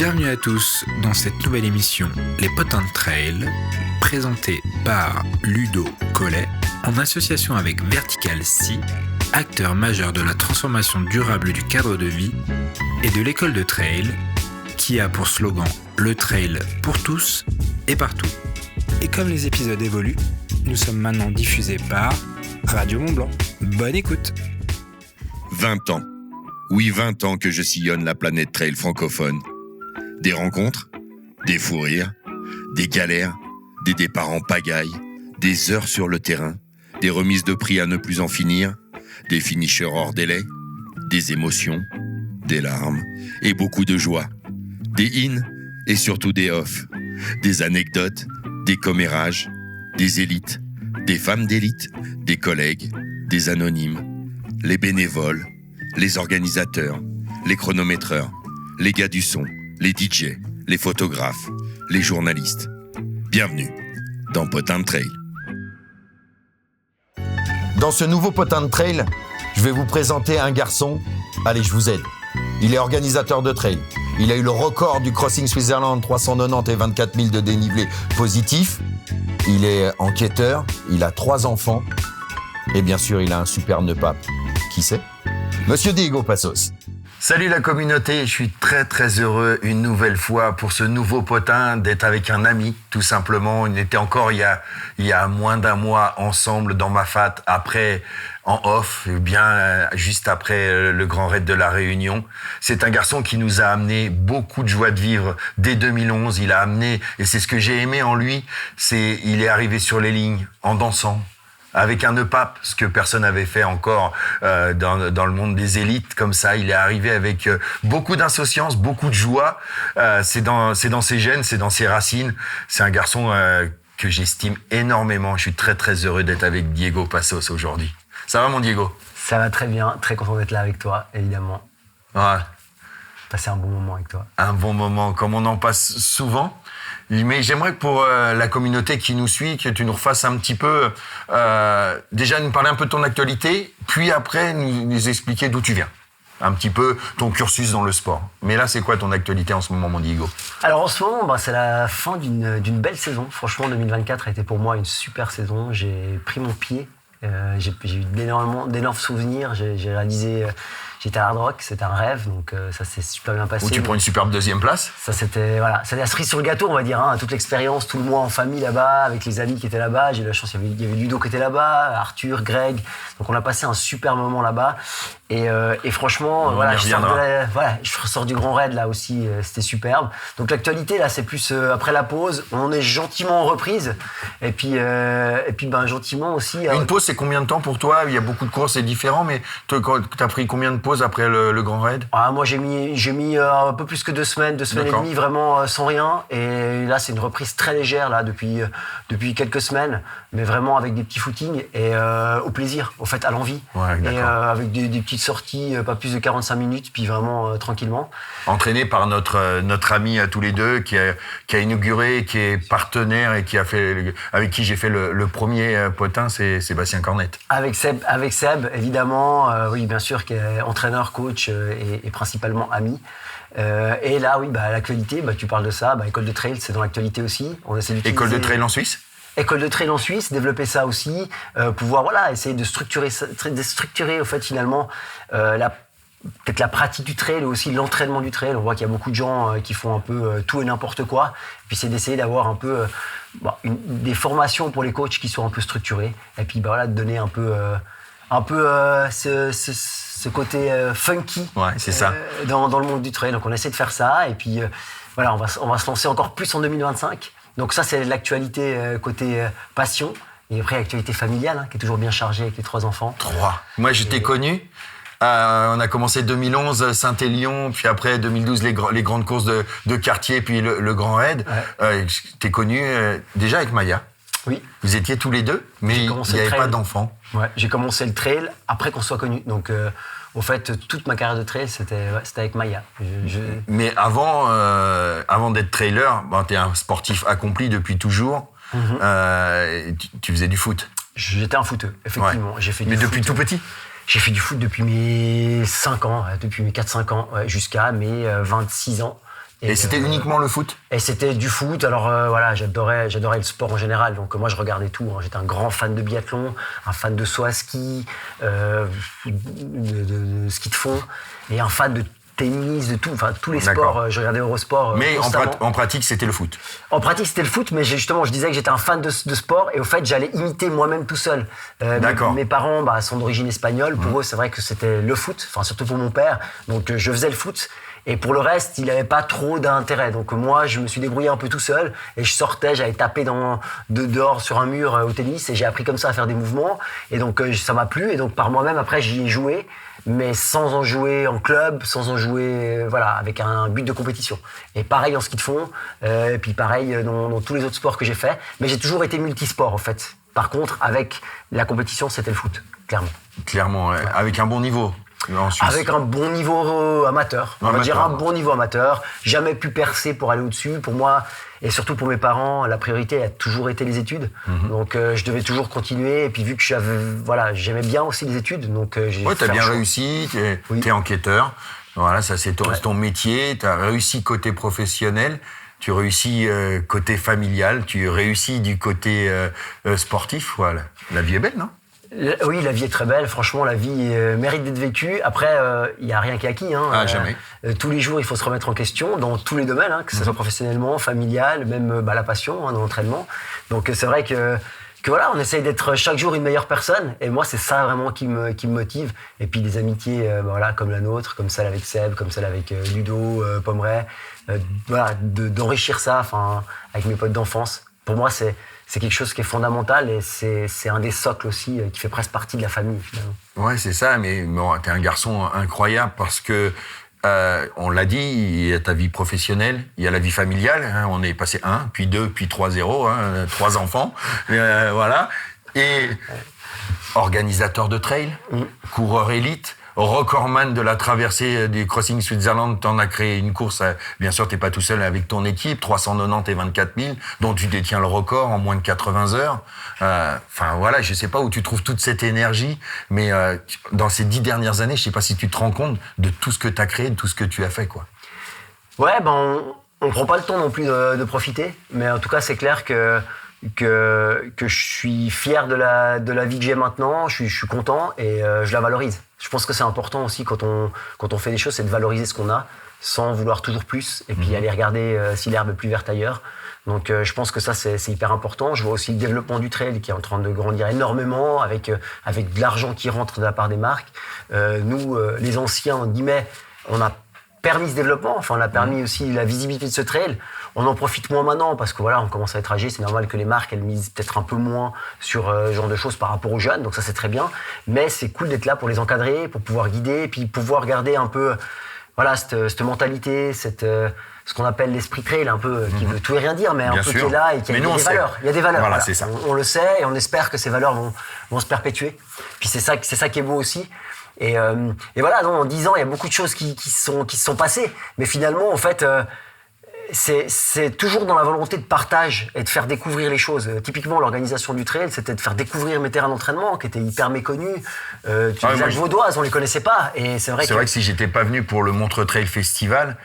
Bienvenue à tous dans cette nouvelle émission Les Potins de Trail, présentée par Ludo Collet en association avec Vertical Sea, acteur majeur de la transformation durable du cadre de vie et de l'école de trail qui a pour slogan le trail pour tous et partout. Et comme les épisodes évoluent, nous sommes maintenant diffusés par Radio Mont-Blanc. Bonne écoute. 20 ans. Oui, 20 ans que je sillonne la planète trail francophone. Des rencontres, des fous rires, des galères, des départs en pagaille, des heures sur le terrain, des remises de prix à ne plus en finir, des finishers hors délai, des émotions, des larmes et beaucoup de joie. Des in et surtout des off, des anecdotes, des commérages, des élites, des femmes d'élite, des collègues, des anonymes, les bénévoles, les organisateurs, les chronométreurs, les gars du son, les DJ, les photographes, les journalistes. Bienvenue dans Potins de Trail. Dans ce nouveau Potin de Trail, je vais vous présenter un garçon. Allez, je vous aide. Il est organisateur de trail. Il a eu le record du Crossing Switzerland, 390 et 24 000 de dénivelé positif. Il est enquêteur, il a 3 enfants. Et bien sûr, il a un super nœud pape. Qui c'est ? Monsieur Diego Passos. Salut la communauté, je suis très heureux une nouvelle fois pour ce nouveau potin d'être avec un ami, tout simplement. On était encore il y a moins d'un mois ensemble dans ma fat, après en off, bien juste après le Grand Raid de la Réunion. C'est un garçon qui nous a amené beaucoup de joie de vivre dès 2011. Il a amené, et c'est ce que j'ai aimé en lui, il est arrivé sur les lignes en dansant, avec un nœud pape, ce que personne n'avait fait encore dans le monde des élites comme ça. Il est arrivé avec beaucoup d'insouciance, beaucoup de joie. C'est dans ses gènes, c'est dans ses racines. C'est un garçon que j'estime énormément. Je suis très heureux d'être avec Diego Passos aujourd'hui. Ça va mon Diego ? Ça va très bien, très content d'être là avec toi, évidemment. Ouais. Passer un bon moment avec toi. Un bon moment, comme on en passe souvent. Mais j'aimerais que pour la communauté qui nous suit, que tu nous refasses un petit peu, déjà nous parler un peu de ton actualité, puis après nous expliquer d'où tu viens. Un petit peu ton cursus dans le sport. Mais là, c'est quoi ton actualité en ce moment, mon Diego ? Alors en ce moment, c'est la fin d'une belle saison. Franchement, 2024 a été pour moi une super saison. J'ai pris mon pied. J'ai eu d'énormes souvenirs. J'ai réalisé... J'étais à Hard Rock, c'était un rêve, donc ça s'est super bien passé. Où tu prends une superbe deuxième place. Ça, c'était la cerise sur le gâteau, on va dire. Toute l'expérience, tout le mois en famille là-bas, avec les amis qui étaient là-bas. J'ai eu la chance, il y avait Ludo qui était là-bas, Arthur, Greg. Donc on a passé un super moment là-bas. Et franchement, je ressors du Grand Raid là aussi, c'était superbe. Donc l'actualité là, c'est plus après la pause, on est gentiment en reprise. Et puis gentiment aussi. Une pause, c'est combien de temps pour toi ? Il y a beaucoup de courses, c'est différent, mais t'as pris combien de pauses après le Grand Raid ? Moi j'ai mis un peu plus que 2 semaines, 2 semaines et demie vraiment sans rien. Et là c'est une reprise très légère là depuis quelques semaines, mais vraiment avec des petits footings et au plaisir, au fait à l'envie. Ouais, et avec des petites sorties, pas plus de 45 minutes, puis vraiment tranquillement. Entraîné par notre ami à tous les deux qui a inauguré, qui est partenaire et avec qui j'ai fait le premier potin, c'est Sébastien Cornette. Avec Seb, évidemment, oui, bien sûr, qui est entraîneur, coach et principalement ami. Et là, oui, l'actualité, tu parles de ça, école de trail, c'est dans l'actualité aussi. On essaie d'utiliser... École de trail en Suisse ? École de trail en Suisse, développer ça aussi, pouvoir essayer de structurer au fait finalement peut-être la pratique du trail, aussi l'entraînement du trail. On voit qu'il y a beaucoup de gens qui font un peu tout et n'importe quoi. Et puis c'est d'essayer d'avoir un peu des formations pour les coachs qui sont un peu structurées. Et puis de donner un peu ce côté funky c'est ça. Dans le monde du trail. Donc on essaie de faire ça. Et puis on va se lancer encore plus en 2025. Donc ça, c'est l'actualité côté passion. Et après, l'actualité familiale, qui est toujours bien chargée avec les 3 enfants. 3. Moi, je t'ai connu. On a commencé 2011, Saint-Élion, puis après 2012, les grandes courses de quartier, puis le Grand Raid. Ouais. Je t'ai connu déjà avec Maya. Oui. Vous étiez tous les deux, mais il n'y avait pas d'enfants. Ouais, j'ai commencé le trail après qu'on soit connus. Donc, au fait, toute ma carrière de trail, c'était avec Maya. Mais avant d'être trailer, tu es un sportif accompli depuis toujours. Tu faisais du foot. J'étais un footeux, effectivement. Ouais. J'ai fait mais du depuis foot, tout petit ? J'ai fait du foot depuis mes 5 ans, depuis mes 4-5 ans, jusqu'à mes 26 ans. Et c'était uniquement le foot? Et c'était du foot. Alors voilà, j'adorais le sport en général. Donc moi, je regardais tout. Hein. J'étais un grand fan de biathlon, un fan de saut à ski, de ski de fond, et un fan de tennis, de tout. Enfin, tous les sports. Je regardais Eurosport. Mais en pratique, c'était le foot? En pratique, c'était le foot, mais justement, je disais que j'étais un fan de sport, et au fait, j'allais imiter moi-même tout seul. D'accord. Mes parents sont d'origine espagnole. Pour eux, c'est vrai que c'était le foot. Enfin, surtout pour mon père. Donc, je faisais le foot. Et pour le reste, il n'avait pas trop d'intérêt. Donc moi, je me suis débrouillé un peu tout seul. Et je sortais, j'allais taper dehors sur un mur au tennis. Et j'ai appris comme ça à faire des mouvements. Et donc ça m'a plu. Et donc par moi-même, après, j'y ai joué. Mais sans en jouer en club, sans en jouer avec un but de compétition. Et pareil en ski de fond. Et puis pareil dans tous les autres sports que j'ai fait. Mais j'ai toujours été multisport en fait. Par contre, avec la compétition, c'était le foot, clairement. Clairement, ouais. Avec un bon niveau. Avec un bon niveau amateur, on va dire un bon niveau amateur, jamais pu percer pour aller au-dessus. Pour moi, et surtout pour mes parents, la priorité a toujours été les études. Donc je devais toujours continuer. Et puis vu que j'aimais bien aussi les études, donc j'ai t'as bien réussi, t'es enquêteur. Voilà, ça c'est ton métier. T'as réussi côté professionnel. Tu réussis côté familial. Tu réussis du côté sportif. Voilà, la vie est belle, non? Oui, la vie est très belle. Franchement, la vie mérite d'être vécue. Après, il n'y a rien qui est acquis. Hein. Jamais. Tous les jours, il faut se remettre en question dans tous les domaines, que ce soit professionnellement, familial, même la passion, dans l'entraînement. Donc, c'est vrai que voilà, on essaye d'être chaque jour une meilleure personne. Et moi, c'est ça vraiment qui me motive. Et puis, des amitiés comme la nôtre, comme celle avec Seb, comme celle avec Ludo, Pomeray. D'enrichir ça avec mes potes d'enfance. Pour moi, c'est quelque chose qui est fondamental et c'est un des socles aussi qui fait presque partie de la famille, finalement. Ouais, c'est ça, mais bon, t'es un garçon incroyable parce que, on l'a dit, il y a ta vie professionnelle, il y a la vie familiale, hein, on est passé 1, puis 2, puis 3-0, 3 enfants, voilà. Et organisateur de trail, coureur élite, recordman de la traversée du Crossing Switzerland, t'en as créé une course, bien sûr t'es pas tout seul avec ton équipe, 390 et 24 000, dont tu détiens le record en moins de 80 heures. Voilà, je sais pas où tu trouves toute cette énergie, mais dans ces 10 dernières années, je sais pas si tu te rends compte de tout ce que t'as créé, de tout ce que tu as fait, quoi. Ouais, on prend pas le temps non plus de profiter, mais en tout cas c'est clair que je suis fier de la vie que j'ai maintenant, je suis content et je la valorise. Je pense que c'est important aussi quand on fait des choses, c'est de valoriser ce qu'on a sans vouloir toujours plus et puis aller regarder si l'herbe est plus verte ailleurs. Donc je pense que ça c'est hyper important. Je vois aussi le développement du trail qui est en train de grandir énormément avec de l'argent qui rentre de la part des marques. Nous, les anciens, en guillemets, on a permis ce développement, on a permis aussi la visibilité de ce trail. On en profite moins maintenant parce que voilà, on commence à être âgé, c'est normal que les marques elles misent peut-être un peu moins sur ce genre de choses par rapport aux jeunes, donc ça c'est très bien. Mais c'est cool d'être là pour les encadrer, pour pouvoir guider, et puis pouvoir garder un peu cette mentalité, ce qu'on appelle l'esprit trail, un peu qui veut tout et rien dire, mais un peu qui est là et qui a des valeurs. Il y a des valeurs. Voilà, c'est ça. On le sait et on espère que ces valeurs vont se perpétuer. Puis c'est ça qui est beau aussi. Et voilà, en 10 ans, il y a beaucoup de choses qui se sont passées. Mais finalement, en fait, c'est toujours dans la volonté de partage et de faire découvrir les choses. Typiquement, l'organisation du trail, c'était de faire découvrir mes terrains d'entraînement qui étaient hyper méconnus. Les Alpes vaudoises, on les connaissait pas. Et c'est vrai que si j'étais pas venu pour le Montreux Trail Festival,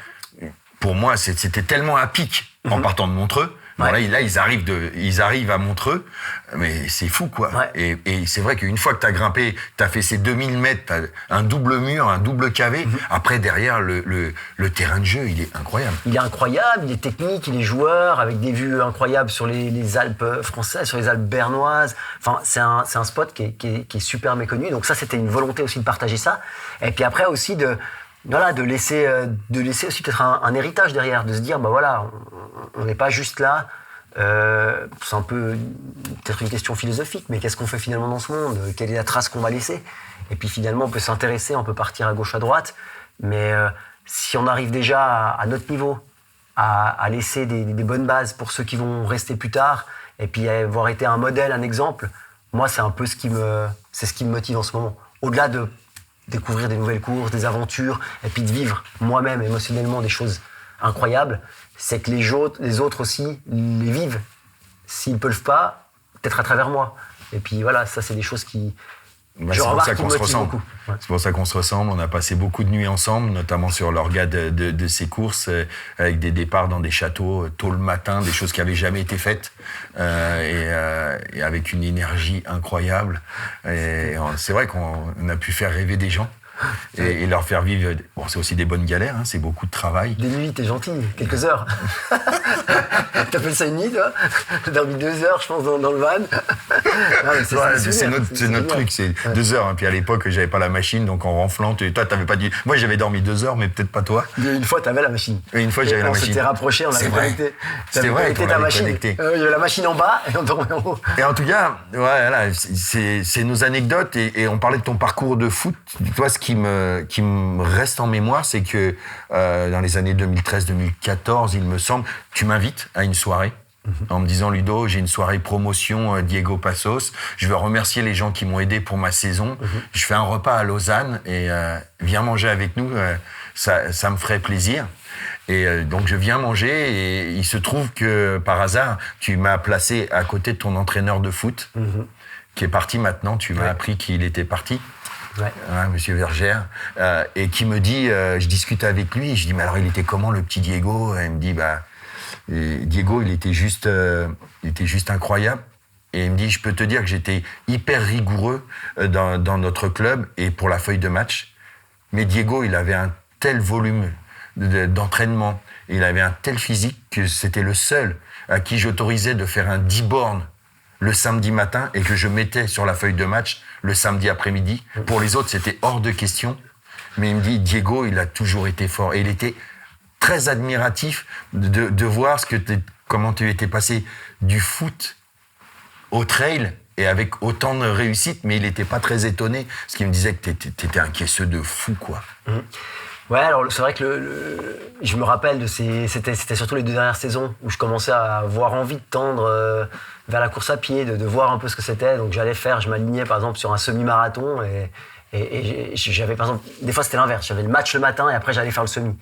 pour moi, c'était tellement à pic en partant de Montreux. Ouais. Bon, là, ils arrivent à Montreux, mais c'est fou, quoi. Ouais. Et c'est vrai qu'une fois que t'as grimpé, t'as fait ces 2000 mètres, t'as un double mur, un double cavé. Après, derrière, le terrain de jeu, il est incroyable. Il est incroyable, il est technique, il est joueur, avec des vues incroyables sur les Alpes françaises, sur les Alpes bernoises. Enfin, c'est un spot qui est super méconnu. Donc ça, c'était une volonté aussi de partager ça. Et puis après aussi de laisser aussi peut-être un héritage derrière, de se dire, on n'est pas juste là, c'est un peu peut-être une question philosophique, mais qu'est-ce qu'on fait finalement dans ce monde? Quelle est la trace qu'on va laisser? Et puis finalement, on peut s'intéresser, on peut partir à gauche, à droite, mais si on arrive déjà à notre niveau, à laisser des bonnes bases pour ceux qui vont rester plus tard, et puis avoir été un modèle, un exemple, moi, c'est un peu ce qui me motive en ce moment. Au-delà de découvrir des nouvelles courses, des aventures, et puis de vivre moi-même émotionnellement des choses incroyables, c'est que les autres aussi les vivent. S'ils ne peuvent pas, peut-être à travers moi. Et puis voilà, ça c'est des choses qui C'est pour ça qu'on se ressemble. Ouais. C'est pour ça qu'on se ressemble. On a passé beaucoup de nuits ensemble, notamment sur l'orga de ces courses, avec des départs dans des châteaux tôt le matin, des choses qui n'avaient jamais été faites, et avec une énergie incroyable. Et c'est vrai qu'on a pu faire rêver des gens. Et leur faire vivre. Bon, c'est aussi des bonnes galères, hein, c'est beaucoup de travail. Des nuits, t'es gentil, quelques heures. T'appelles ça une nuit, toi? T'as dormi 2 heures, je pense, dans le van. C'est notre truc, c'est 2 heures. Hein. Puis à l'époque, j'avais pas la machine, donc en ronflant, toi, t'avais pas dit. Moi, j'avais dormi 2 heures, mais peut-être pas toi. Une fois, t'avais la machine. Et une fois, j'avais la machine. On s'était rapprochés, on avait connecté. C'était vrai, on avait connecté. Il y avait la machine en bas et on dormait en haut. Et en tout cas, voilà, c'est nos anecdotes et on parlait de ton parcours de foot. Toi, ce qui me reste en mémoire, c'est que dans les années 2013-2014, il me semble, tu m'invites à une soirée en me disant, Ludo, j'ai une soirée promotion Diego Passos, je veux remercier les gens qui m'ont aidé pour ma saison, je fais un repas à Lausanne et viens manger avec nous, ça me ferait plaisir. Et donc je viens manger et il se trouve que par hasard, tu m'as placé à côté de ton entraîneur de foot qui est parti maintenant, tu m'as appris qu'il était parti. Ouais, Monsieur Vergère, et qui me dit, je discute avec lui, je dis, mais alors il était comment le petit Diego? Et il me dit, Diego, il était juste incroyable. Et il me dit, je peux te dire que j'étais hyper rigoureux dans notre club et pour la feuille de match. Mais Diego, il avait un tel volume d'entraînement, il avait un tel physique que c'était le seul à qui j'autorisais de faire un 10 bornes le samedi matin et que je mettais sur la feuille de match le samedi après-midi. Pour les autres, c'était hors de question. Mais il me dit, Diego, il a toujours été fort. Et il était très admiratif de voir comment tu étais passé du foot au trail et avec autant de réussite, mais il n'était pas très étonné, parce qu'il me disait que tu étais un caisseux de fou, quoi. Ouais, alors c'est vrai que je me rappelle c'était surtout les 2 dernières saisons où je commençais à avoir envie de tendre vers la course à pied, de voir un peu ce que c'était. Donc je m'alignais par exemple sur un semi-marathon et j'avais par exemple, des fois c'était l'inverse, j'avais le match le matin et après j'allais faire le semi.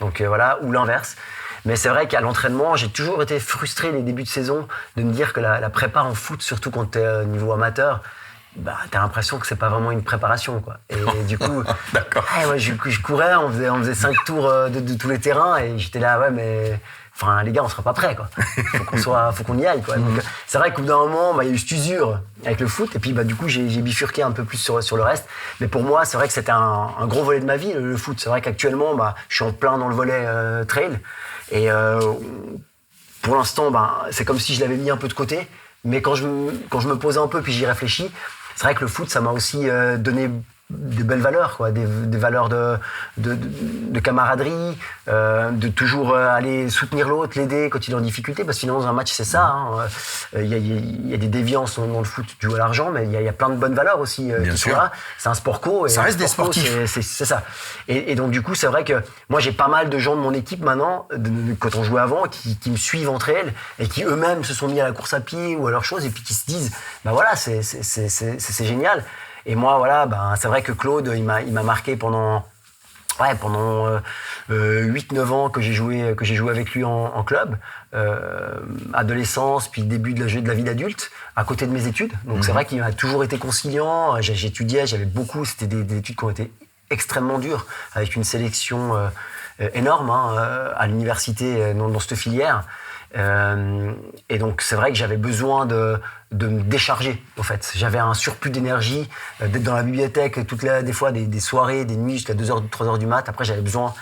Donc voilà, ou l'inverse. Mais c'est vrai qu'à l'entraînement, j'ai toujours été frustré les débuts de saison de me dire que la prépa en foot, surtout quand t'es niveau amateur, t'as l'impression que c'est pas vraiment une préparation, quoi. Et du coup, je courais, on faisait 5 tours de tous les terrains et j'étais là, mais enfin les gars, on sera pas prêts, quoi. Faut qu'on y aille, quoi. Donc, c'est vrai qu'au bout d'un moment, il y a eu cette usure avec le foot et puis du coup j'ai bifurqué un peu plus sur le reste. Mais pour moi, c'est vrai que c'était un gros volet de ma vie, le foot. C'est vrai qu'actuellement, je suis en plein dans le volet trail et pour l'instant, c'est comme si je l'avais mis un peu de côté. Mais quand je me posais un peu puis j'y réfléchis, c'est vrai que le foot, ça m'a aussi donné des belles valeurs, quoi, des valeurs de camaraderie, de toujours aller soutenir l'autre, l'aider quand il est en difficulté, parce que finalement dans un match c'est ça. Il y a des déviances dans le foot dû à l'argent, mais il y a plein de bonnes valeurs aussi qui sont là. C'est un sport co. Ça reste des sportifs. C'est ça. Et donc du coup c'est vrai que moi j'ai pas mal de gens de mon équipe maintenant, quand on jouait avant, qui me suivent entre elles et qui eux-mêmes se sont mis à la course à pied ou à leurs choses et puis qui se disent voilà c'est génial. Et moi, voilà, c'est vrai que Claude, il m'a marqué pendant 8-9 ans que j'ai joué avec lui en club, adolescence, puis début de la vie d'adulte, à côté de mes études. Donc c'est vrai qu'il m'a toujours été conciliant. J'étudiais, c'était des études qui ont été extrêmement dures, avec une sélection énorme à l'université dans cette filière. Et donc c'est vrai que j'avais besoin de me décharger, au fait. J'avais un surplus d'énergie, d'être dans la bibliothèque des fois des soirées, des nuits jusqu'à 2h, 3h du mat. Après j'avais un besoin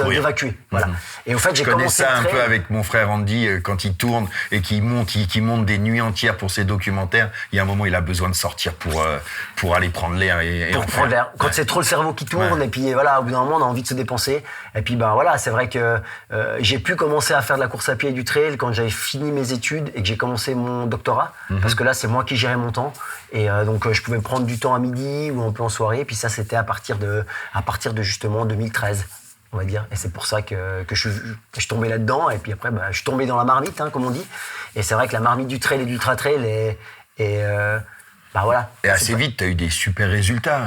d'évacuer. Voilà. Et au fait, j'ai commencé ça un peu avec mon frère Andy quand il tourne et qu'il monte des nuits entières pour ses documentaires. Il y a un moment, il a besoin de sortir pour aller prendre l'air et pour prendre l'air. Quand c'est trop le cerveau qui tourne et puis voilà, au bout d'un moment, on a envie de se dépenser. Et puis voilà, c'est vrai que j'ai pu commencer à faire de la course à pied et du trail quand j'avais fini mes études et que j'ai commencé mon doctorat, parce que là, c'est moi qui gérais mon temps et donc je pouvais prendre du temps à midi ou un peu en soirée. Et puis ça, c'était à partir de justement 2013. On va dire, et c'est pour ça que je suis tombé là-dedans, et puis après, je suis tombé dans la marmite, comme on dit, et c'est vrai que la marmite du trail et de l'ultra trail est bah voilà. Et assez vite, tu as eu des super résultats.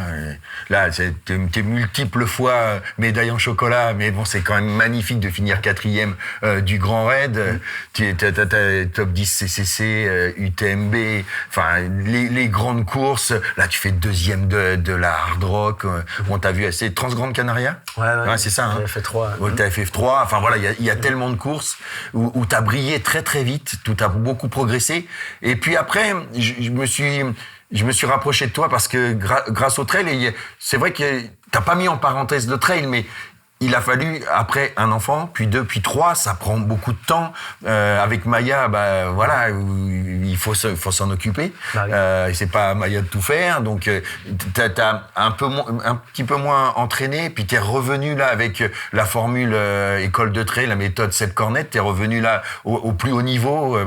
Là, t'es multiples fois médaille en chocolat, mais bon, c'est quand même magnifique de finir 4e du Grand Raid. T'as top 10 CCC, UTMB, enfin, les grandes courses. Là, tu fais 2e de la Hard Rock. On t'a vu, c'est Transgrande Canaria? Ouais, c'est ça. J'avais fait 3. T'avais fait 3. Enfin, voilà, il y a tellement de courses où t'as brillé très, très vite, où t'as beaucoup progressé. Et puis après, je me suis rapproché de toi parce que grâce au trail, c'est vrai que t'as pas mis en parenthèse le trail, mais il a fallu, après un enfant, puis 2, puis 3, ça prend beaucoup de temps. Avec Maya, bah voilà, il faut s'en occuper. Bah oui. C'est pas à Maya de tout faire, donc t'as un petit peu moins entraîné, puis t'es revenu là avec la formule école de trail, la méthode Seb Cornette, t'es revenu là au plus haut niveau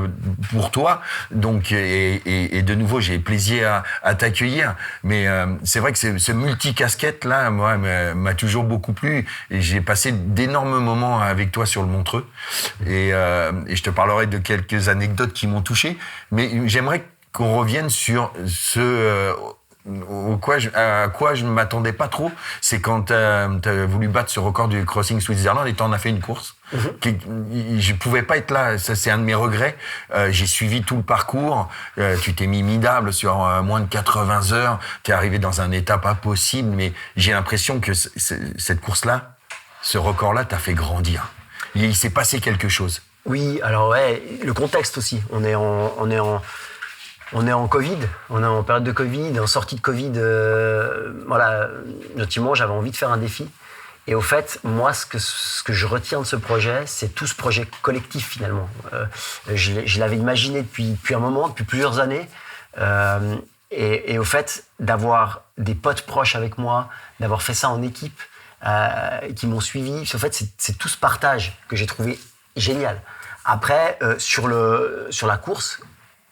pour toi. Donc et de nouveau, j'ai plaisir à t'accueillir. Mais c'est vrai que ce multi-casquette là, moi, m'a toujours beaucoup plu. Et j'ai passé d'énormes moments avec toi sur le Montreux. Et je te parlerai de quelques anecdotes qui m'ont touché. Mais j'aimerais qu'on revienne sur ce à quoi je ne m'attendais pas trop. C'est quand t'as voulu battre ce record du Crossing Switzerland et t'en as fait une course. Je pouvais pas être là, ça c'est un de mes regrets. J'ai suivi tout le parcours, tu t'es mis midable sur moins de 80 heures, t'es arrivé dans un état pas possible, mais j'ai l'impression que cette course-là, ce record-là t'a fait grandir. Il s'est passé quelque chose. Oui, alors ouais, le contexte aussi. On est en Covid, on est en période de Covid, en sortie de Covid. Voilà, notamment, j'avais envie de faire un défi. Et au fait, moi, ce que je retiens de ce projet, c'est tout ce projet collectif finalement. Je l'avais imaginé depuis un moment, depuis plusieurs années. Et au fait, d'avoir des potes proches avec moi, d'avoir fait ça en équipe, qui m'ont suivi, au fait, c'est tout ce partage que j'ai trouvé génial. Après, sur la course,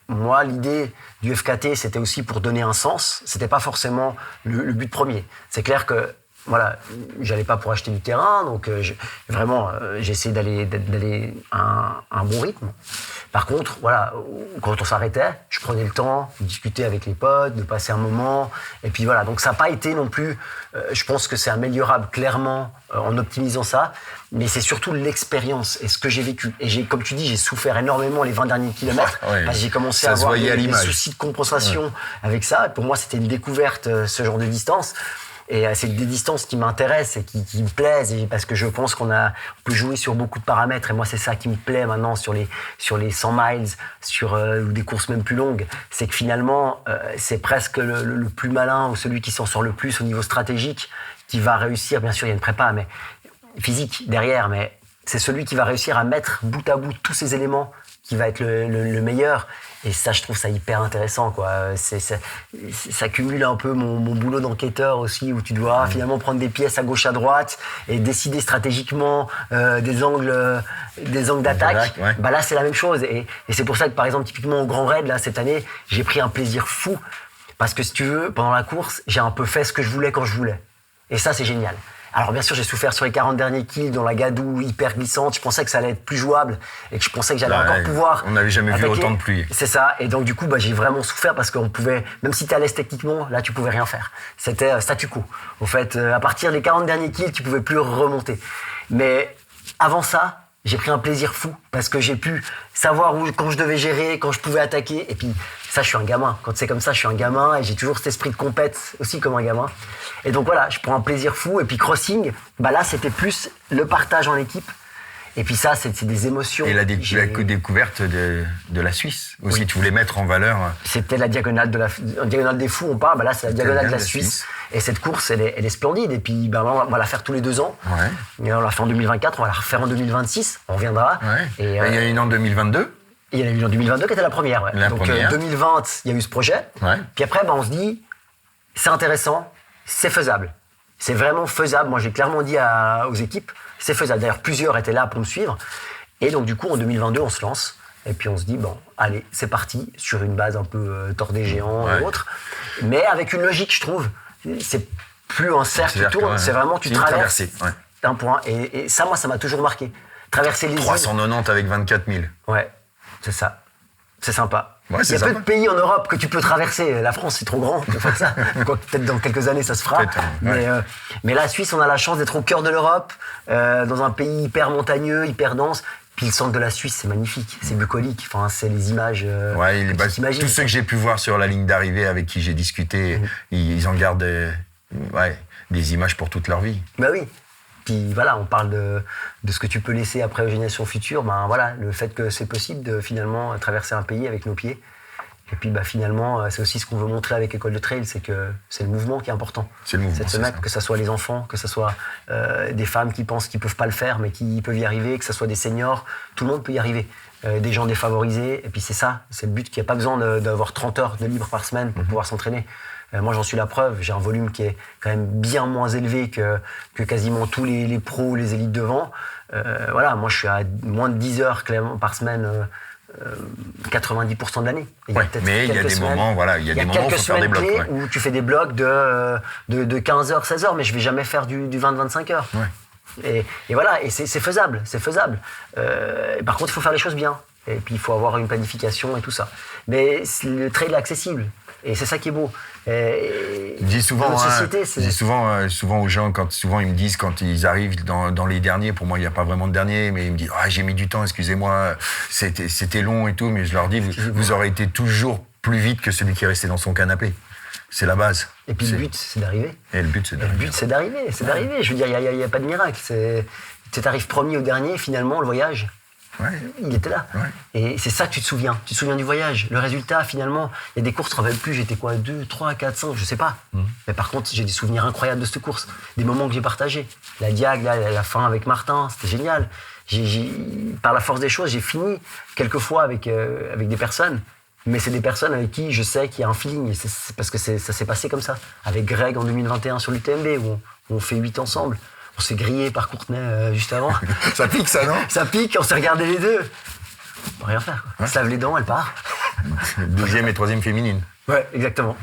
moi, l'idée du FKT, c'était aussi pour donner un sens. C'était pas forcément le but premier. C'est clair que voilà, j'allais pas pour acheter du terrain, donc j'ai essayé d'aller à un bon rythme. Par contre, voilà, quand on s'arrêtait, je prenais le temps de discuter avec les potes, de passer un moment, et puis voilà. Donc ça n'a pas été non plus. Je pense que c'est améliorable clairement en optimisant ça, mais c'est surtout l'expérience et ce que j'ai vécu. Et comme tu dis, j'ai souffert énormément les 20 derniers kilomètres. Ouais, j'ai commencé à avoir des soucis de compensation avec ça. Pour moi, c'était une découverte, ce genre de distance. Et c'est des distances qui m'intéressent et qui me plaisent, et parce que je pense qu'on peut jouer sur beaucoup de paramètres. Et moi, c'est ça qui me plaît maintenant sur les 100 miles, sur des courses même plus longues. C'est que finalement, c'est presque le plus malin ou celui qui s'en sort le plus au niveau stratégique qui va réussir. Bien sûr, il y a une prépa mais physique derrière, mais c'est celui qui va réussir à mettre bout à bout tous ces éléments qui va être le meilleur. Et ça, je trouve ça hyper intéressant, quoi. Ça cumule un peu mon boulot d'enquêteur aussi, où tu dois finalement prendre des pièces à gauche, à droite et décider stratégiquement des angles d'attaque. Ouais. Bah là, c'est la même chose. Et c'est pour ça que, par exemple, typiquement au Grand Raid, là, cette année, j'ai pris un plaisir fou. Parce que, si tu veux, pendant la course, j'ai un peu fait ce que je voulais quand je voulais. Et ça, c'est génial. Alors bien sûr, j'ai souffert sur les 40 derniers kills dans la gadoue hyper glissante. Je pensais que ça allait être plus jouable et que je pensais que j'allais encore pouvoir On n'avait jamais attaquer. vu autant de pluie. C'est ça. Et donc du coup, j'ai vraiment souffert parce qu'on pouvait, même si t'es à l'aise techniquement, là tu pouvais rien faire. C'était statu quo. Au fait, à partir des 40 derniers kills, tu pouvais plus remonter. Mais avant ça, j'ai pris un plaisir fou parce que j'ai pu savoir quand je devais gérer, quand je pouvais attaquer. Et puis ça, je suis un gamin. Quand c'est comme ça, je suis un gamin et j'ai toujours cet esprit de compète aussi comme un gamin. Et donc voilà, je prends un plaisir fou. Et puis crossing, là, c'était plus le partage en équipe. Et puis ça, c'est des émotions. Et la découverte de la Suisse aussi, oui. Tu voulais mettre en valeur. C'était la diagonale des fous, on parle. Là, c'est la diagonale de la Suisse. Et cette course, elle est splendide. Et puis, on va la faire tous les 2 ans. Ouais. Et on l'a fait en 2024, on va la refaire en 2026. On reviendra. Ouais. Et il y a une en 2022. Il y en a une en 2022 qui était la première. Ouais. La première. 2020, il y a eu ce projet. Ouais. Puis après, on se dit, c'est intéressant, c'est faisable. C'est vraiment faisable. Moi, j'ai clairement dit aux équipes, c'est faisable. D'ailleurs, plusieurs étaient là pour me suivre. Et donc, du coup, en 2022, on se lance. Et puis, on se dit, allez, c'est parti, sur une base un peu tordée géant et autres. Mais avec une logique, je trouve. C'est plus un cercle qui tourne, c'est vraiment tu traverses un point. Et ça, moi, ça m'a toujours marqué. Traverser les 390 avec 24 000. Ouais, c'est ça. C'est sympa. Ouais, Il y c'est a peu sympa. de pays en Europe que tu peux traverser. La France, c'est trop grand pour faire ça. Quoi, peut-être dans quelques années, ça se fera. Peut-être, ouais. Mais la Suisse, on a la chance d'être au cœur de l'Europe, dans un pays hyper montagneux, hyper dense. Puis le centre de la Suisse, c'est magnifique. C'est bucolique. Enfin, c'est les images Ouais, que tu t'imagines. tous ceux que j'ai pu voir sur la ligne d'arrivée avec qui j'ai discuté, ils en gardent des images pour toute leur vie. Bah oui. Puis voilà, on parle de ce que tu peux laisser après aux générations futures. Ben voilà, le fait que c'est possible de finalement traverser un pays avec nos pieds. Et puis bah, finalement, c'est aussi ce qu'on veut montrer avec École de Trail, c'est que c'est le mouvement qui est important. C'est le mouvement, C'est de se c'est mettre, ça. que ce soit les enfants, que ce soit des femmes qui pensent qu'ils ne peuvent pas le faire, mais qui peuvent y arriver, que ce soit des seniors, tout le monde peut y arriver. Des gens défavorisés, et puis c'est ça, c'est le but, qu'il n'y a pas besoin d'avoir 30 heures de libre par semaine pour pouvoir s'entraîner. Moi, j'en suis la preuve, j'ai un volume qui est quand même bien moins élevé que quasiment tous les pros, les élites devant. Voilà, moi, je suis à moins de 10 heures clairement, par semaine, 90% de l'année. Mais il y a des moments, voilà, il y a des moments où il faut faire des blocs. Ouais. Où tu fais des blocs de 15 heures, 16 heures, mais je ne vais jamais faire du 20-25 heures. Ouais. Et voilà, et c'est faisable, c'est faisable. Par contre, il faut faire les choses bien. Et puis, il faut avoir une planification et tout ça. Mais le trail est accessible. Et c'est ça qui est beau. Je dis souvent, notre société, je dis souvent aux gens, souvent ils me disent quand ils arrivent dans les derniers, pour moi il n'y a pas vraiment de dernier, mais ils me disent « Ah, j'ai mis du temps, excusez-moi, c'était long et tout », mais je leur dis « Vous aurez été toujours plus vite que celui qui est resté dans son canapé ». C'est la base. Et puis le but, c'est d'arriver. Et le but, c'est d'arriver. Le but, c'est d'arriver. C'est d'arriver. Je veux dire, il n'y a pas de miracle. Tu arrives premier au dernier, finalement, le voyage, il était là. Ouais. Et c'est ça que tu te souviens. Tu te souviens du voyage. Le résultat, finalement, il y a des courses, je ne me rappelle plus, j'étais quoi, 2, 3, 4, 5, je ne sais pas. Mais par contre, j'ai des souvenirs incroyables de cette course. Des moments que j'ai partagés. La Diag, la fin avec Martin, c'était génial. Par la force des choses, j'ai fini quelques fois avec des personnes. Mais c'est des personnes avec qui je sais qu'il y a un feeling. Et c'est parce que ça s'est passé comme ça. Avec Greg en 2021 sur l'UTMB, où on fait 8 ensemble. On s'est grillé par Courtenay juste avant. Ça pique ça, non? Ça pique, on s'est regardé les deux. On peut rien faire, quoi. Elle se lave les dents, elle part. Deuxième et troisième féminine. Ouais, exactement.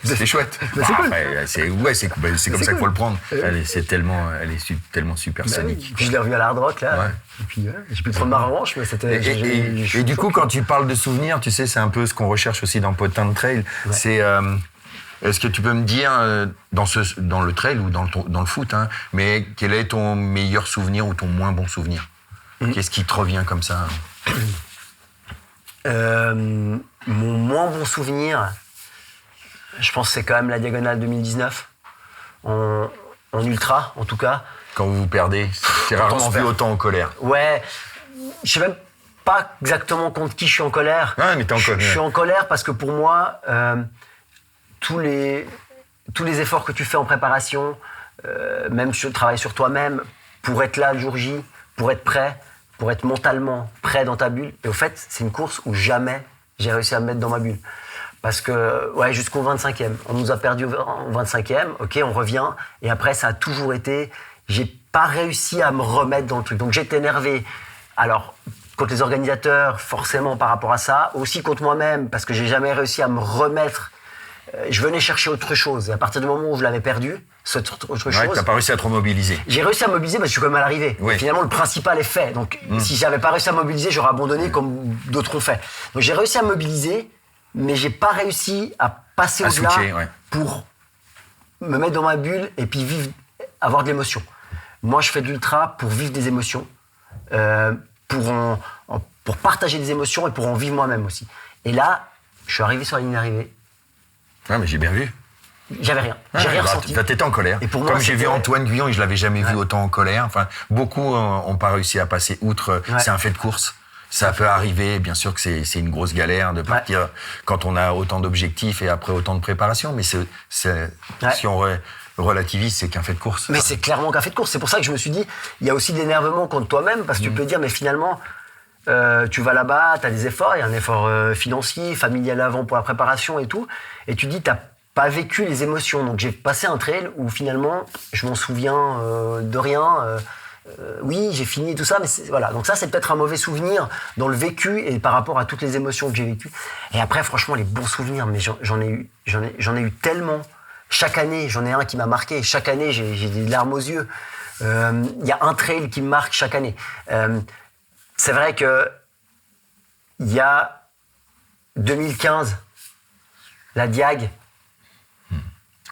C'est chouette. Mais c'est cool. C'est comme ça cool. qu'il faut le prendre. Elle est tellement supersonique. Puis je l'ai revu à l'Hard Rock, là. Ouais. Et puis, j'ai pu prendre ma revanche, mais c'était... Et du coup, quand tu parles de souvenirs, tu sais, c'est un peu ce qu'on recherche aussi dans Potin de Trail. Ouais. C'est... Est-ce que tu peux me dire, dans le trail ou dans le foot, hein, mais quel est ton meilleur souvenir ou ton moins bon souvenir? Qu'est-ce qui te revient comme ça? Mon moins bon souvenir, je pense que c'est quand même la Diagonale 2019. En ultra, en tout cas. Quand vous vous perdez, c'est rarement vu autant en colère. Ouais, je sais même pas exactement contre qui je suis en colère. Ah, mais t'es en colère. Je suis en colère parce que pour moi, tous les efforts que tu fais en préparation, même sur le travail sur toi-même, pour être là le jour J, pour être prêt, pour être mentalement prêt dans ta bulle. Et au fait, c'est une course où jamais j'ai réussi à me mettre dans ma bulle. Parce que, ouais, jusqu'au 25e. On nous a perdu au 25e, ok, on revient. Et après, ça a toujours été... J'ai pas réussi à me remettre dans le truc. Donc j'étais énervé. Alors, contre les organisateurs, forcément par rapport à ça. Aussi contre moi-même, parce que j'ai jamais réussi à me remettre. Je venais chercher autre chose. Et à partir du moment où je l'avais perdu, cette autre chose... T'as pas réussi à te remobiliser. J'ai réussi à me mobiliser parce que je suis quand même à l'arrivée. Oui. Finalement, le principal est fait. Donc, si j'avais pas réussi à me mobiliser, j'aurais abandonné comme d'autres ont fait. Donc, j'ai réussi à me mobiliser, mais j'ai pas réussi à passer au-delà pour me mettre dans ma bulle et puis avoir de l'émotion. Moi, je fais de l'ultra pour vivre des émotions, pour partager des émotions et pour en vivre moi-même aussi. Et là, je suis arrivé sur la ligne d'arrivée. Ouais, mais j'ai bien vu. J'avais rien. J'ai rien ressenti. T'étais en colère. Et pour moi, comme j'ai vu Antoine Guyon, et je l'avais jamais vu autant en colère. Enfin, beaucoup ont pas réussi à passer outre. Ouais. C'est un fait de course. Ça peut arriver, bien sûr que c'est une grosse galère de partir quand on a autant d'objectifs et après autant de préparation, mais si on relativise, c'est qu'un fait de course. Mais c'est clairement qu'un fait de course. C'est pour ça que je me suis dit, il y a aussi de l'énervement contre toi-même, parce que tu peux dire, mais finalement, tu vas là-bas, tu as des efforts, il y a un effort financier, familial avant pour la préparation et tout, et tu dis, tu n'as pas vécu les émotions. Donc j'ai passé un trail où finalement, je m'en souviens de rien. Oui, j'ai fini et tout ça, mais voilà. Donc ça, c'est peut-être un mauvais souvenir dans le vécu et par rapport à toutes les émotions que j'ai vécues. Et après, franchement, les bons souvenirs, mais j'en ai eu tellement. Chaque année, j'en ai un qui m'a marqué. Chaque année, j'ai des larmes aux yeux. Il y a un trail qui me marque chaque année. C'est vrai que il y a 2015, la Diag.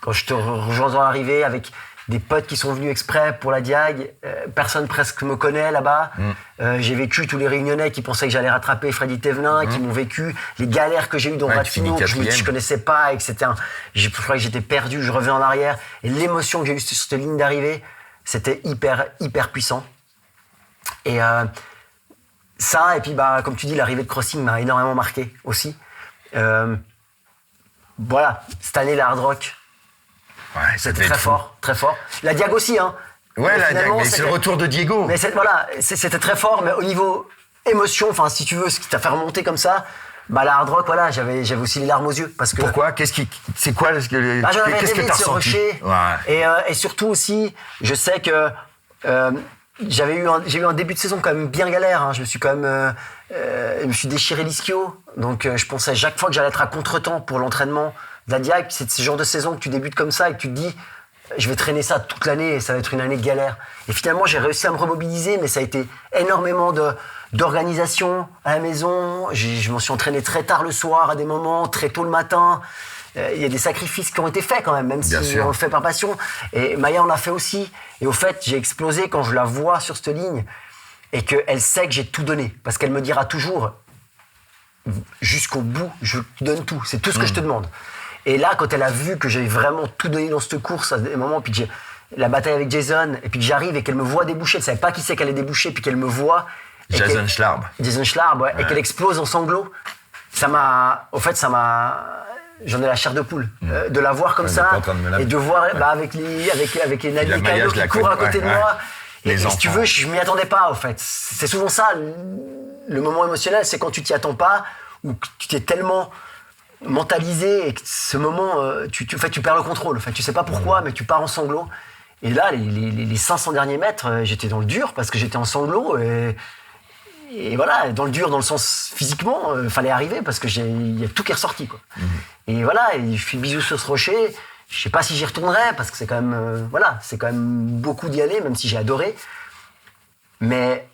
Quand je te rejoins à l'arrivée avec des potes qui sont venus exprès pour la Diag, personne presque me connaît là-bas. J'ai vécu tous les Réunionnais qui pensaient que j'allais rattraper Freddy Thévenin, qui m'ont vécu les galères que j'ai eues dans Rathino, que je connaissais pas et que je croyais que j'étais perdu, je revenais en arrière. Et l'émotion que j'ai eue sur cette ligne d'arrivée, c'était hyper puissant. Et ça, et puis comme tu dis, l'arrivée de Crossing m'a énormément marqué aussi. Voilà, cette année, la Hard Rock, c'était très fort. La Diag aussi, hein. Ouais, la Diag, mais c'est le retour de Diego. Mais c'était très fort, mais au niveau émotion, enfin, si tu veux, ce qui t'a fait remonter comme ça, la Hard Rock, voilà, j'avais aussi les larmes aux yeux. Parce que, pourquoi? C'est quoi qu'est-ce que t'as ressenti? Et surtout aussi, je sais que j'ai eu un début de saison quand même bien galère. Hein. Je me suis déchiré l'ischio. Donc je pensais à chaque fois que j'allais être à contre-temps pour l'entraînement de la Diag. C'est ce genre de saison que tu débutes comme ça et que tu te dis je vais traîner ça toute l'année et ça va être une année de galère. Et finalement, j'ai réussi à me remobiliser, mais ça a été énormément d'organisation à la maison. Je m'en suis entraîné très tard le soir à des moments, très tôt le matin. Il y a des sacrifices qui ont été faits quand même si on le fait par passion. Et Maya en a fait aussi. Et au fait, j'ai explosé quand je la vois sur cette ligne et qu'elle sait que j'ai tout donné. Parce qu'elle me dira toujours, jusqu'au bout, je te donne tout. C'est tout ce que je te demande. Et là, quand elle a vu que j'avais vraiment tout donné dans cette course, à des moments, puis que j'ai la bataille avec Jason, et puis que j'arrive et qu'elle me voit déboucher, elle ne savait pas qui c'est qu'elle allait déboucher, puis qu'elle me voit. Jason Schlarb, ouais. Et qu'elle explose en sanglots. J'en ai la chair de poule. De la voir comme ça, et de voir avec les Nali et Kano qui courent à côté de moi. Et si tu veux, je m'y attendais pas, au fait. C'est souvent ça, le moment émotionnel, c'est quand tu t'y attends pas, ou que tu t'es tellement mentalisé et que ce moment, tu perds le contrôle. Enfin, tu sais pas pourquoi, mais tu pars en sanglots. Et là, les 500 derniers mètres, j'étais dans le dur parce que j'étais en sanglots et voilà, dans le dur, dans le sens physiquement, fallait arriver parce que il y a tout qui est ressorti, quoi. Et voilà, et je fais bisous sur ce rocher. Je sais pas si j'y retournerai parce que c'est quand même, c'est quand même beaucoup d'y aller, même si j'ai adoré. Mais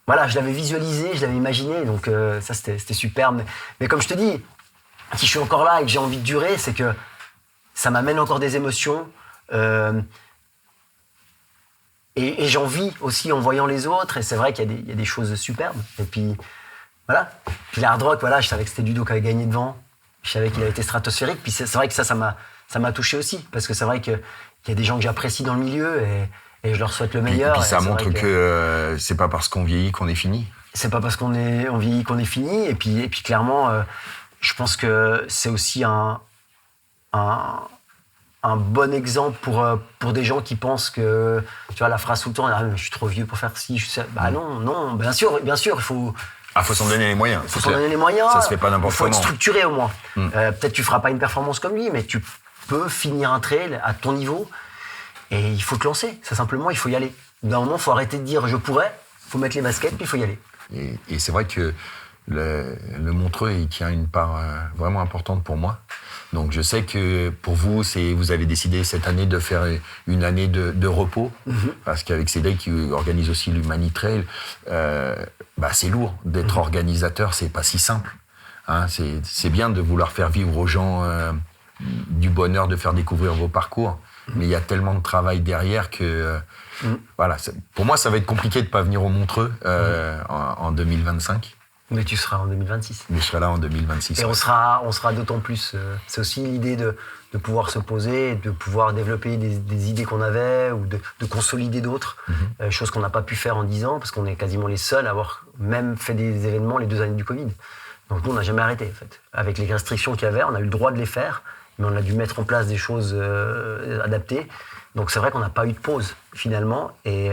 voilà, je l'avais visualisé, je l'avais imaginé, donc ça c'était superbe. Mais comme je te dis, si je suis encore là et que j'ai envie de durer, c'est que ça m'amène encore des émotions. Et j'en vis aussi en voyant les autres. Et c'est vrai qu'il y a des choses superbes. Et puis, voilà. Puis la Hard Rock, voilà, je savais que c'était Ludo qui avait gagné devant. Je savais qu'il avait été stratosphérique. Puis c'est vrai que ça m'a touché aussi. Parce que c'est vrai qu'il y a des gens que j'apprécie dans le milieu et je leur souhaite le meilleur. Et puis ça montre que c'est pas parce qu'on vieillit qu'on est fini. C'est pas parce qu'on vieillit qu'on est fini. Et puis clairement, je pense que c'est aussi un bon exemple pour des gens qui pensent que, tu vois, la phrase tout le temps, je suis trop vieux pour faire ci, non, bien sûr, il faut... faut s'en donner les moyens. Faut s'en donner les moyens. Ça se fait pas n'importe comment. Il faut être structuré au moins. Peut-être tu feras pas une performance comme lui, mais tu peux finir un trail à ton niveau et il faut te lancer. C'est simplement, il faut y aller. D'un moment, il faut arrêter de dire je pourrais, il faut mettre les baskets, puis il faut y aller. Et c'est vrai que le Montreux, il tient une part vraiment importante pour moi. Donc je sais que pour vous, vous avez décidé cette année de faire une année de repos, parce qu'avec Cédric qui organise aussi l'Humani Trail, c'est lourd d'être organisateur, c'est pas si simple. Hein, c'est bien de vouloir faire vivre aux gens du bonheur de faire découvrir vos parcours, mais il y a tellement de travail derrière que voilà, pour moi ça va être compliqué de pas venir au Montreux en 2025. Mais tu seras en 2026. Mais je serai là en 2026. Et on sera d'autant plus. C'est aussi l'idée de pouvoir se poser, de pouvoir développer des idées qu'on avait ou de consolider d'autres. Chose qu'on n'a pas pu faire en 10 ans parce qu'on est quasiment les seuls à avoir même fait des événements les 2 années du Covid. Donc nous, on n'a jamais arrêté, en fait. Avec les restrictions qu'il y avait, on a eu le droit de les faire, mais on a dû mettre en place des choses adaptées. Donc c'est vrai qu'on n'a pas eu de pause, finalement. Et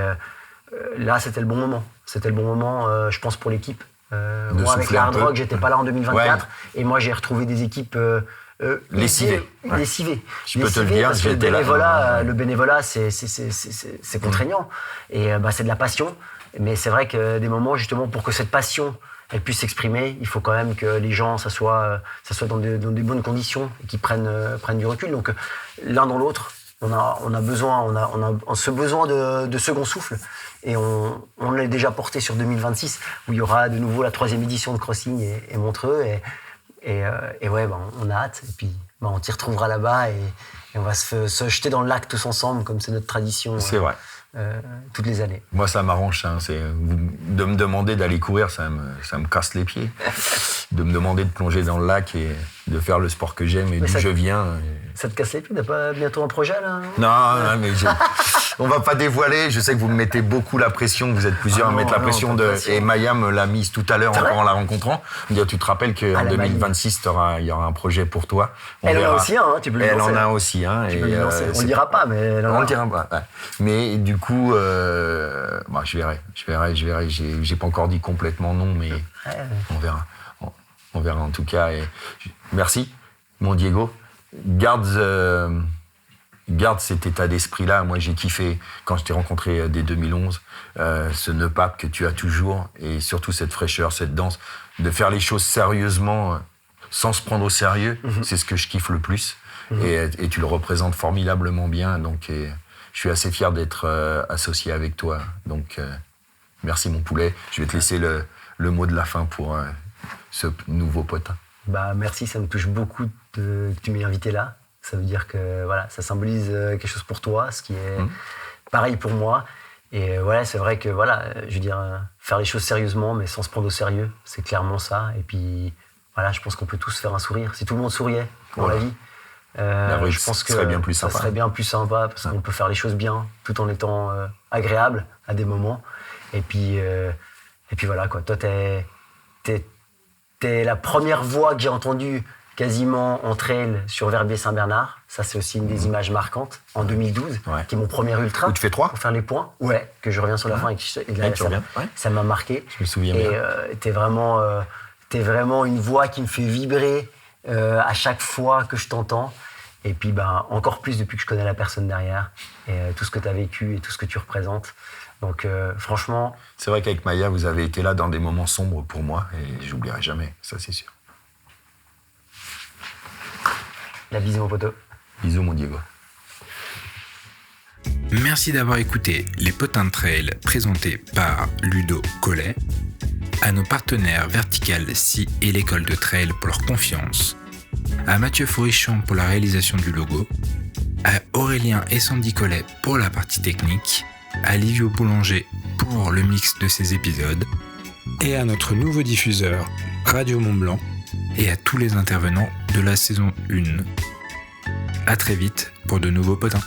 là, c'était le bon moment. C'était le bon moment, je pense, pour l'équipe. Moi, avec la Hard Rock, j'étais pas là en 2024. Et moi, j'ai retrouvé des équipes lessivées. Je peux te le dire, j'étais là. Le bénévolat, c'est contraignant. Et c'est de la passion. Mais c'est vrai que des moments, justement, pour que cette passion elle puisse s'exprimer, il faut quand même que les gens s'assoient dans des bonnes conditions et qu'ils prennent du recul. Donc, l'un dans l'autre, on a besoin, on a ce besoin de second souffle. Et on l'a déjà porté sur 2026, où il y aura de nouveau la 3e édition de Crossing et Montreux. Et ouais, on a hâte. Et puis, on t'y retrouvera là-bas et on va se jeter dans le lac tous ensemble, comme c'est notre tradition. C'est vrai. Toutes les années. Moi, ça m'arrange. De me demander d'aller courir, ça me casse les pieds. De me demander de plonger dans le lac et de faire le sport que j'aime et d'où je viens. Ça te casse les pieds? T'as pas bientôt un projet, là? Non, mais on va pas dévoiler. Je sais que vous me mettez beaucoup la pression. Vous êtes plusieurs à mettre la pression. Et Maya me l'a mise tout à l'heure en la rencontrant. Tu te rappelles qu'en 2026, il y aura un projet pour toi. Elle en a aussi un, tu peux le lancer. Elle en a aussi un. On le dira pas, mais... On le dira pas, ouais. Mais du coup, je verrai. J'ai pas encore dit complètement non, mais on verra. On verra en tout cas. Et merci, mon Diego. Garde cet état d'esprit-là. Moi, j'ai kiffé quand je t'ai rencontré dès 2011, ce nœud pape que tu as toujours, et surtout cette fraîcheur, cette danse, de faire les choses sérieusement, sans se prendre au sérieux. C'est ce que je kiffe le plus. Et tu le représentes formidablement bien. Donc, je suis assez fier d'être associé avec toi. Donc, merci, mon poulet. Je vais te laisser le mot de la fin pour ce nouveau potin. Merci, ça me touche beaucoup que tu m'aies invité là. Ça veut dire que ça symbolise quelque chose pour toi, ce qui est pareil pour moi. Et c'est vrai que je veux dire, faire les choses sérieusement, mais sans se prendre au sérieux, c'est clairement ça. Et puis je pense qu'on peut tous faire un sourire. Si tout le monde souriait dans la vie, je pense que ça serait bien plus sympa parce qu'on peut faire les choses bien, tout en étant agréable à des moments. Et puis voilà quoi. Toi, t'es la première voix que j'ai entendue quasiment en trail sur Verbier-Saint-Bernard. Ça, c'est aussi une des images marquantes, en 2012, qui est mon premier ultra. Où tu fais 3 pour faire les points. Ouais, que je reviens sur la fin. Ça m'a marqué. Je me souviens bien. Et t'es vraiment une voix qui me fait vibrer à chaque fois que je t'entends. Et puis, encore plus depuis que je connais la personne derrière et tout ce que tu as vécu et tout ce que tu représentes. Donc, franchement... C'est vrai qu'avec Maya, vous avez été là dans des moments sombres pour moi et j'oublierai jamais, ça c'est sûr. La bise, mon poteau. Bisous, mon Diego. Merci d'avoir écouté les potins de trail présentés par Ludo Collet, à nos partenaires Vertical Sea et l'école de trail pour leur confiance, à Mathieu Fourrichon pour la réalisation du logo, à Aurélien et Sandy Collet pour la partie technique, à Livio Boulanger pour le mix de ces épisodes, et à notre nouveau diffuseur Radio Mont Blanc et à tous les intervenants de la saison 1. À très vite pour de nouveaux potins.